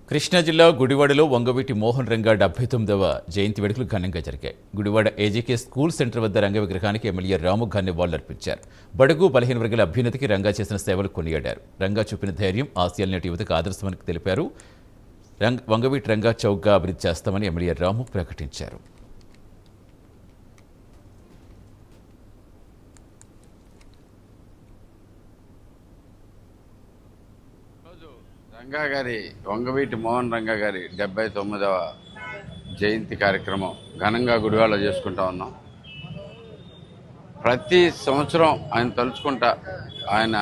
కృష్ణా జిల్లా గుడివాడలో వంగవీటి మోహన్ రంగా 79వ జయంతి వేడుకలు ఘనంగా జరిగాయి. గుడివాడ ఏజేకే స్కూల్ సెంటర్ వద్ద రంగ విగ్రహానికి ఎమ్మెల్యే రాము నివాళులర్పించారు. బడుగు బలహీన వర్గాల అభ్యున్నతికి రంగా చేసిన సేవలు కొనియాడారు. రంగా చూపిన ధైర్యం, ఆశయాలు నేటి యువతకు ఆదర్శమని తెలిపారు. వంగవీటి రంగా చౌక్గా అభివృద్ధి చేస్తామని ఎమ్మెల్యే రాము ప్రకటించారు. రంగా గారి వంగవీటి మోహన్ రంగా గారి 79వ జయంతి కార్యక్రమం ఘనంగా గుడివాడలో చేసుకుంటా ఉన్నాం. ప్రతి సంవత్సరం ఆయన తలుచుకుంటా ఆయన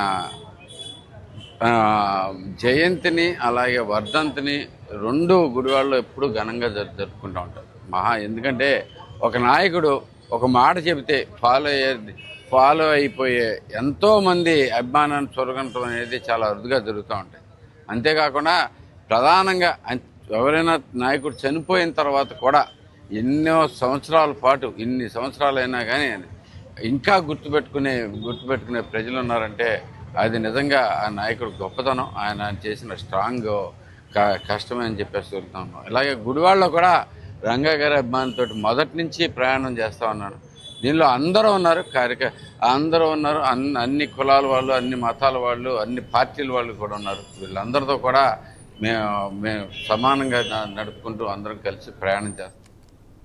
జయంతిని అలాగే వర్ధంతిని రెండు గుడివాడలో ఎప్పుడూ ఘనంగా జరుపుకుంటూ ఉంటారు. ఎందుకంటే ఒక నాయకుడు ఒక మాట చెబితే ఫాలో అయిపోయే ఎంతోమంది అభిమానాన్ని చొరగటం అనేది చాలా అరుదుగా జరుగుతూ ఉంటాయి. అంతేకాకుండా ప్రధానంగా ఎవరైనా నాయకుడు చనిపోయిన తర్వాత కూడా ఎన్నో సంవత్సరాల పాటు ఇన్ని సంవత్సరాలైనా కానీ ఇంకా గుర్తుపెట్టుకునే ప్రజలు ఉన్నారంటే అది నిజంగా ఆ నాయకుడు గొప్పతనం, ఆయన చేసిన స్ట్రాంగ్ కష్టమే అని చెప్పేసి చెప్తున్నాను. ఇలాగే గుడివాడలో కూడా రంగా గారి అభిమానంతో మొదటి నుంచి ప్రయాణం చేస్తూ ఉన్నాను. దీనిలో అందరూ ఉన్నారు, అందరూ ఉన్నారు, అన్ని కులాల వాళ్ళు, అన్ని మతాల వాళ్ళు, అన్ని పార్టీల వాళ్ళు కూడా ఉన్నారు. వీళ్ళందరితో కూడా మేము సమానంగా నడుపుకుంటూ అందరం కలిసి ప్రయాణం చేస్తాం.